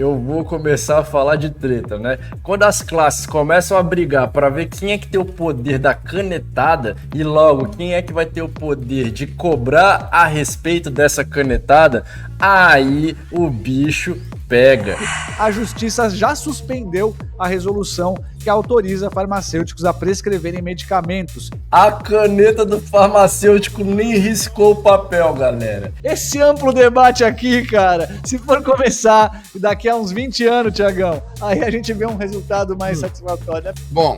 eu vou começar a falar de treta, né? Quando as classes começam a brigar para ver quem é que tem o poder da canetada e logo quem é que vai ter o poder de cobrar a respeito dessa canetada, aí o bicho pega. A justiça já suspendeu a resolução que autoriza farmacêuticos a prescreverem medicamentos. A caneta do farmacêutico nem riscou o papel, galera. Esse amplo debate aqui, cara, se for começar daqui a uns 20 anos, Tiagão, aí a gente vê um resultado mais satisfatório, né? Bom,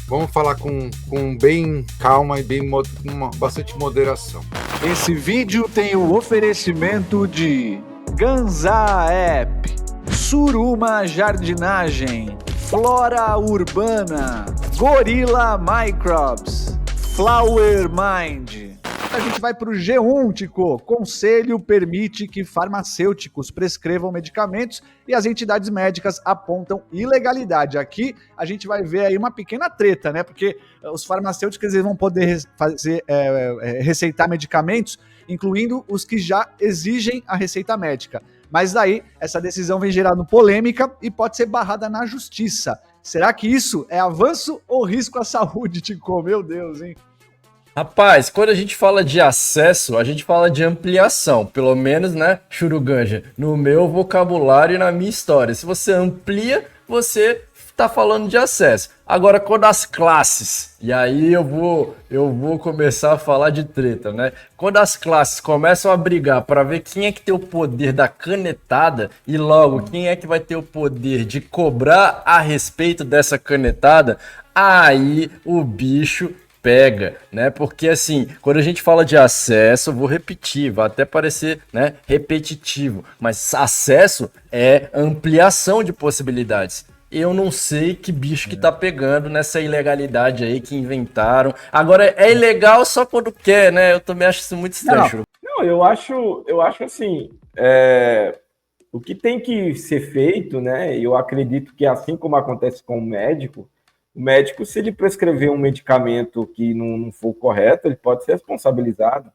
vamos falar com bem calma e com bastante moderação. Esse vídeo tem o oferecimento de Ganza App, Suruma Jardinagem, Flora Urbana, Gorilla Microbes, Flower Mind. A gente vai para o G1, Tico. Conselho permite que farmacêuticos prescrevam medicamentos e as entidades médicas apontam ilegalidade. Aqui a gente vai ver aí uma pequena treta, né? Porque os farmacêuticos eles vão poder receitar medicamentos, incluindo os que já exigem a receita médica. Mas daí, essa decisão vem gerando polêmica e pode ser barrada na justiça. Será que isso é avanço ou risco à saúde, Tico? Meu Deus, hein? Rapaz, quando a gente fala de acesso, a gente fala de ampliação, pelo menos, né, Churuganja, no meu vocabulário e na minha história. Se você amplia, você tá falando de acesso. Agora, quando as classes, e aí eu vou começar a falar de treta, né? Quando as classes começam a brigar para ver quem é que tem o poder da canetada e logo quem é que vai ter o poder de cobrar a respeito dessa canetada, aí o bicho pega, né? Porque assim, quando a gente fala de acesso, eu vou repetir, vai até parecer, né, repetitivo, mas acesso é ampliação de possibilidades. Eu não sei que bicho que tá pegando nessa ilegalidade aí que inventaram. Agora, é ilegal só quando quer, né? Eu também acho isso muito estranho. Não, eu acho assim, o que tem que ser feito, né? Eu acredito que assim como acontece com o médico, se ele prescrever um medicamento que não for correto, ele pode ser responsabilizado.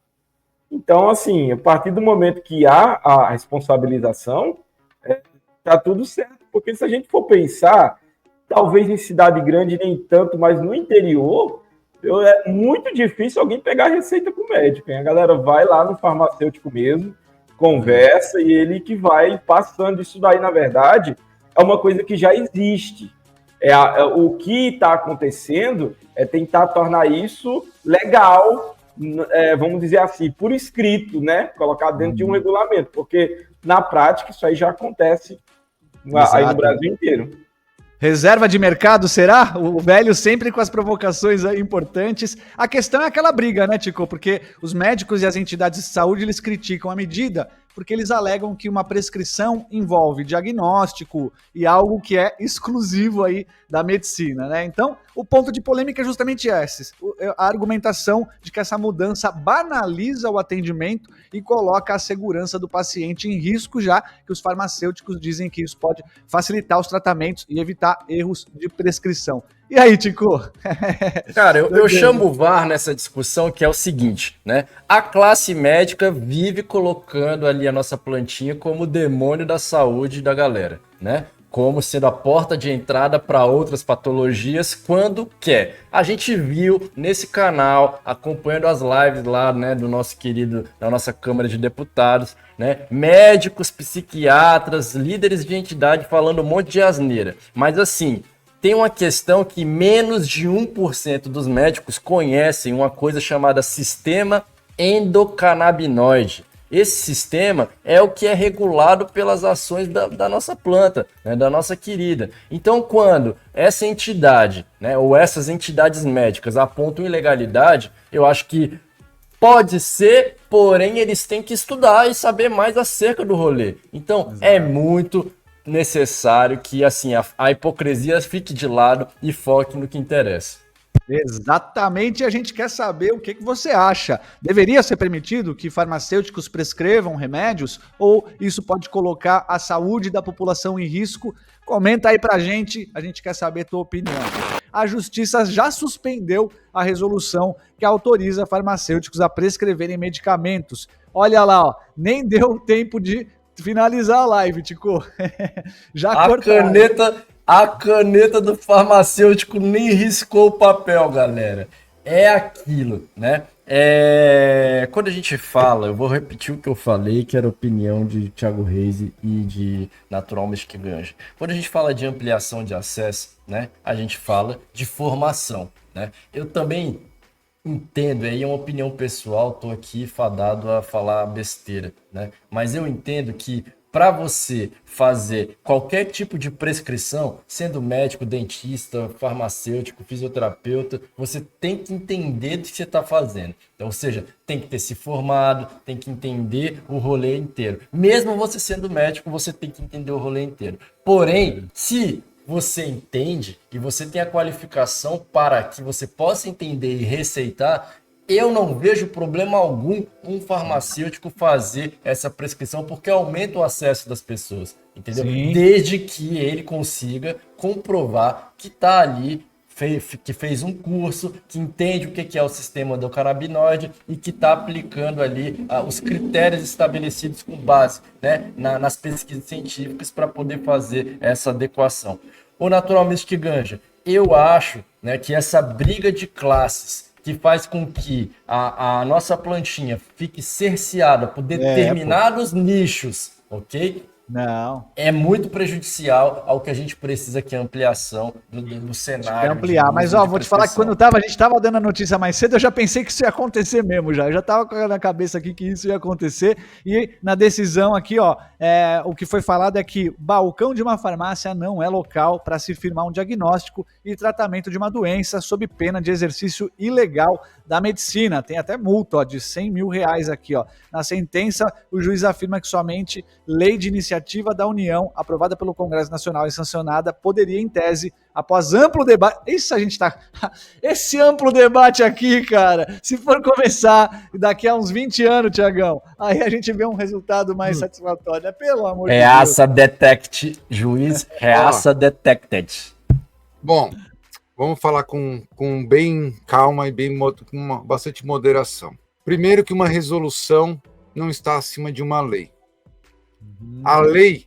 Então, assim, a partir do momento que há a responsabilização, tá tudo certo. Porque se a gente for pensar, talvez em cidade grande nem tanto, mas no interior, é muito difícil alguém pegar receita com o médico. Hein? A galera vai lá no farmacêutico mesmo, conversa, e ele que vai passando. Isso daí, na verdade, é uma coisa que já existe. O que está acontecendo é tentar tornar isso legal, vamos dizer assim, por escrito, né? Colocar dentro de um regulamento, porque na prática isso aí já acontece aí no Brasil inteiro. Reserva de mercado, será? O velho sempre com as provocações importantes. A questão é aquela briga, né, Tico? Porque os médicos e as entidades de saúde, eles criticam a medida porque eles alegam que uma prescrição envolve diagnóstico e algo que é exclusivo aí da medicina, né? Então, o ponto de polêmica é justamente esse. A argumentação de que essa mudança banaliza o atendimento e coloca a segurança do paciente em risco, já que os farmacêuticos dizem que isso pode facilitar os tratamentos e evitar erros de prescrição. E aí, Tico? Cara, eu chamo o VAR nessa discussão, que é o seguinte, né? A classe médica vive colocando ali a nossa plantinha como o demônio da saúde da galera, né? Como sendo a porta de entrada para outras patologias quando quer. A gente viu nesse canal, acompanhando as lives lá, né, do nosso querido, da nossa Câmara de Deputados, né, médicos, psiquiatras, líderes de entidade falando um monte de asneira. Mas assim, tem uma questão que menos de 1% dos médicos conhecem uma coisa chamada sistema endocannabinoide. Esse sistema é o que é regulado pelas ações da nossa planta, né, da nossa querida. Então, quando essa entidade, né, ou essas entidades médicas apontam ilegalidade, eu acho que pode ser, porém eles têm que estudar e saber mais acerca do rolê. Então, é muito necessário que assim a hipocrisia fique de lado e foque no que interessa. Exatamente, a gente quer saber o que você acha. Deveria ser permitido que farmacêuticos prescrevam remédios ou isso pode colocar a saúde da população em risco? Comenta aí pra gente, a gente quer saber a tua opinião. A justiça já suspendeu a resolução que autoriza farmacêuticos a prescreverem medicamentos. Olha lá, ó, nem deu tempo de finalizar a live, Tico. Já A cortaram. a caneta do farmacêutico nem riscou o papel, galera. É aquilo, né? Quando a gente fala, eu vou repetir o que eu falei, que era a opinião de Thiago Reis e de Natural Mystic Ganja. Quando a gente fala de ampliação de acesso, né? A gente fala de formação, né? Eu também entendo, aí é uma opinião pessoal, tô aqui fadado a falar besteira, né? Mas eu entendo que para você fazer qualquer tipo de prescrição, sendo médico, dentista, farmacêutico, fisioterapeuta, você tem que entender do que você está fazendo. Então, ou seja, tem que ter se formado, tem que entender o rolê inteiro. Mesmo você sendo médico, você tem que entender o rolê inteiro. Porém, se você entende e você tem a qualificação para que você possa entender e receitar, eu não vejo problema algum um farmacêutico fazer essa prescrição, porque aumenta o acesso das pessoas, entendeu? Sim. Desde que ele consiga comprovar que está ali, que fez um curso, que entende o que é o sistema endocannabinoide e que está aplicando ali os critérios estabelecidos com base, né, nas pesquisas científicas para poder fazer essa adequação. O Natural Mystic Ganja, eu acho, né, que essa briga de classes que faz com que a nossa plantinha fique cerceada por determinados nichos, ok? Não. É muito prejudicial ao que a gente precisa, que é a ampliação do cenário. Quer ampliar, mas ó, vou te falar que quando a gente tava dando a notícia mais cedo, eu já pensei que isso ia acontecer mesmo já. Eu já tava com na cabeça aqui que isso ia acontecer. E na decisão aqui, ó, o que foi falado é que balcão de uma farmácia não é local para se firmar um diagnóstico e tratamento de uma doença sob pena de exercício ilegal da medicina. Tem até multa, ó, de R$100 mil aqui, ó. Na sentença, o juiz afirma que somente lei de iniciativa da União, aprovada pelo Congresso Nacional e sancionada, poderia, em tese, após amplo debate... Isso a gente tá... Esse amplo debate aqui, cara, se for começar daqui a uns 20 anos, Tiagão, aí a gente vê um resultado mais satisfatório, né? Pelo amor de Deus. Reaça detect, juiz, reaça detected. Bom, vamos falar com bem calma e com bastante moderação. Primeiro que uma resolução não está acima de uma lei. A lei,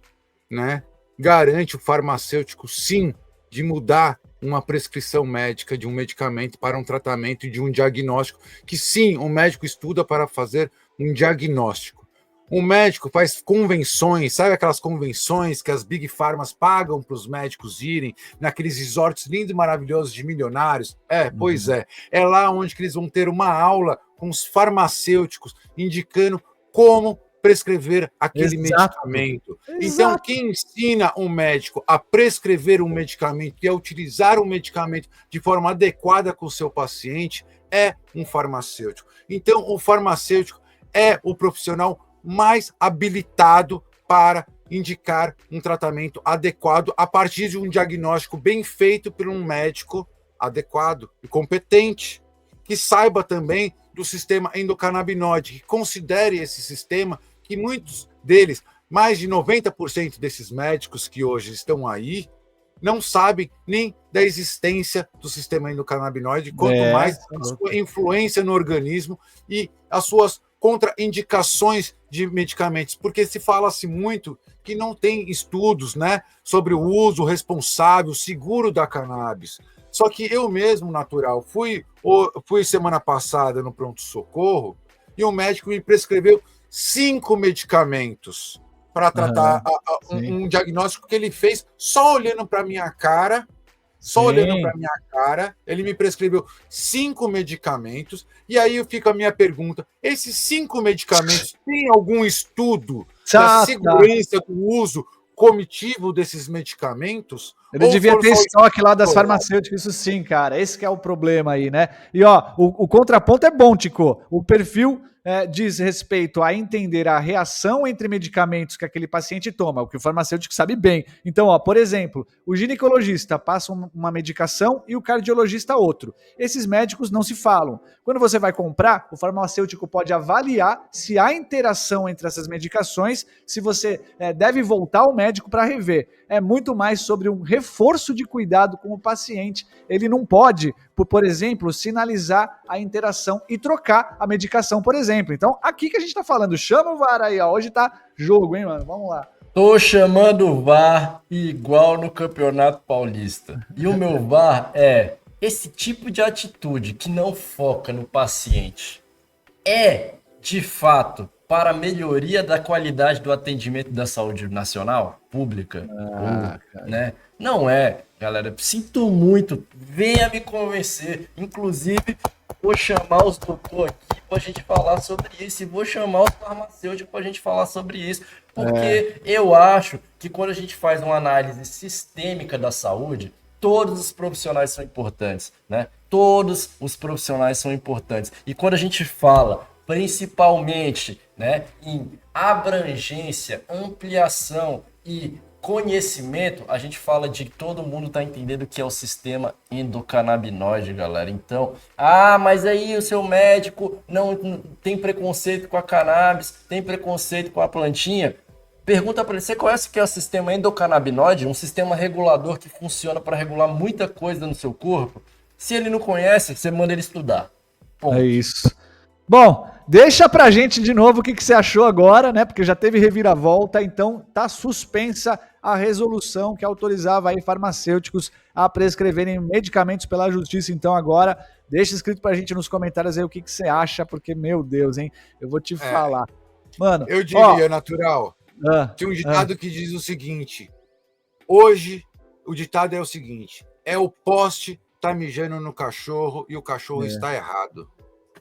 né, garante o farmacêutico, sim, de mudar uma prescrição médica de um medicamento para um tratamento e de um diagnóstico, que sim, o médico estuda para fazer um diagnóstico. O médico faz convenções, sabe aquelas convenções que as Big Pharmas pagam para os médicos irem, naqueles resorts lindos e maravilhosos de milionários? Pois é. É lá onde que eles vão ter uma aula com os farmacêuticos, indicando como prescrever aquele medicamento. Então, quem ensina um médico a prescrever um medicamento e a utilizar um medicamento de forma adequada com o seu paciente é um farmacêutico. Então, o farmacêutico é o profissional mais habilitado para indicar um tratamento adequado a partir de um diagnóstico bem feito por um médico adequado e competente, que saiba também do sistema endocannabinoide, que considere esse sistema, que muitos deles, mais de 90% desses médicos que hoje estão aí, não sabem nem da existência do sistema endocannabinoide, quanto mais a sua influência no organismo e as suas contraindicações de medicamentos, porque se fala-se muito que não tem estudos, né, sobre o uso responsável, seguro da cannabis. Só que eu mesmo, Natural, fui semana passada no pronto-socorro e o médico me prescreveu 5 medicamentos para tratar um diagnóstico que ele fez só olhando para minha cara. Ele me prescreveu 5 medicamentos, e aí fica a minha pergunta: esses 5 medicamentos têm algum estudo da segurança do uso comitivo desses medicamentos? Ele devia ter estoque lá das farmacêuticas, isso sim, cara. Esse que é o problema aí, né? E ó, o contraponto é bom, Tico. O perfil diz respeito a entender a reação entre medicamentos que aquele paciente toma, o que o farmacêutico sabe bem. Então, ó, por exemplo, o ginecologista passa uma medicação e o cardiologista outro. Esses médicos não se falam. Quando você vai comprar, o farmacêutico pode avaliar se há interação entre essas medicações, se você deve voltar ao médico para rever. É muito mais sobre um reforço de cuidado com o paciente. Ele não pode, por exemplo, sinalizar a interação e trocar a medicação, por exemplo. exemplo. Então, aqui que a gente tá falando, chama o VAR aí, ó. Hoje tá jogo, hein, mano? Vamos lá. Tô chamando o VAR igual no Campeonato Paulista. E o meu VAR é esse tipo de atitude que não foca no paciente. É, de fato, para a melhoria da qualidade do atendimento da saúde nacional, pública, né? Não é, galera. Sinto muito. Venha me convencer. Inclusive, vou chamar os doutores aqui pra gente falar sobre isso. E vou chamar os farmacêuticos pra gente falar sobre isso. Porque eu acho que quando a gente faz uma análise sistêmica da saúde, todos os profissionais são importantes, né? Todos os profissionais são importantes. E quando a gente fala, principalmente, né, em abrangência, ampliação e conhecimento, a gente fala de que todo mundo tá entendendo o que é o sistema endocannabinoide, galera. Então, mas aí o seu médico não tem preconceito com a cannabis, tem preconceito com a plantinha. Pergunta para ele, você conhece o que é o sistema endocannabinoide? Um sistema regulador que funciona para regular muita coisa no seu corpo? Se ele não conhece, você manda ele estudar. Ponto. É isso. Bom, deixa pra gente de novo o que você achou agora, né? Porque já teve reviravolta, então tá suspensa a resolução que autorizava aí farmacêuticos a prescreverem medicamentos pela justiça. Então agora, deixa escrito pra gente nos comentários aí o que você acha, porque, meu Deus, hein? Eu vou te falar. Mano, eu diria, Natural, tinha um ditado que diz o seguinte, hoje o ditado é o seguinte, é o poste tá mijando no cachorro e o cachorro está errado.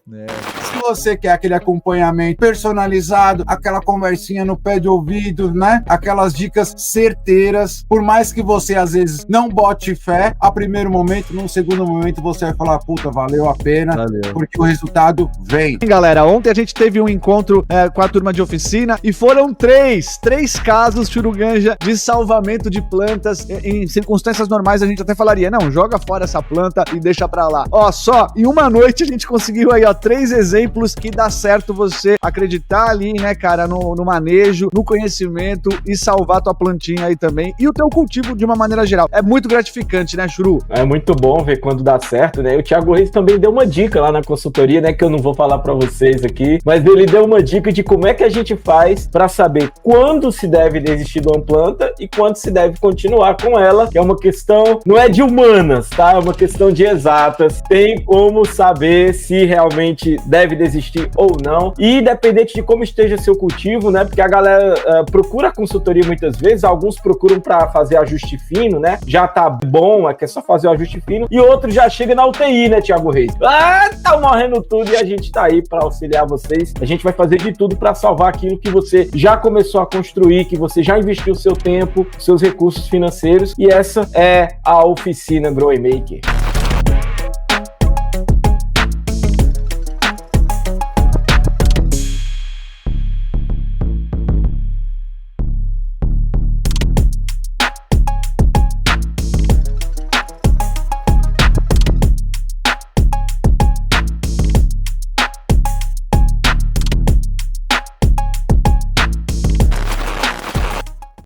Se você quer aquele acompanhamento personalizado, aquela conversinha no pé de ouvido, né? Aquelas dicas certeiras, por mais que você às vezes não bote fé, a primeiro momento, num segundo momento você vai falar, puta, valeu a pena, porque o resultado vem. Galera, ontem a gente teve um encontro com a turma de oficina e foram três casos, Churuganja, de salvamento de plantas. Em circunstâncias normais a gente até falaria, não, joga fora essa planta e deixa pra lá. Ó, só em uma noite a gente conseguiu aí, ó, 3 exemplos que dá certo você acreditar ali, né, cara, no manejo, no conhecimento e salvar tua plantinha aí também e o teu cultivo de uma maneira geral. É muito gratificante, né, Churu? É muito bom ver quando dá certo, né? O Thiago Reis também deu uma dica lá na consultoria, né, que eu não vou falar pra vocês aqui, mas ele deu uma dica de como é que a gente faz pra saber quando se deve desistir de uma planta e quando se deve continuar com ela, que é uma questão, não é de humanas, tá? É uma questão de exatas. Tem como saber se realmente deve desistir ou não, e independente de como esteja seu cultivo, né, porque a galera procura a consultoria muitas vezes, alguns procuram para fazer ajuste fino, né, já tá bom, é que é só fazer o ajuste fino, e outros já chegam na UTI, né, Thiago Reis? Tá morrendo tudo e a gente tá aí para auxiliar vocês, a gente vai fazer de tudo para salvar aquilo que você já começou a construir, que você já investiu seu tempo, seus recursos financeiros, e essa é a Oficina Grow & Maker.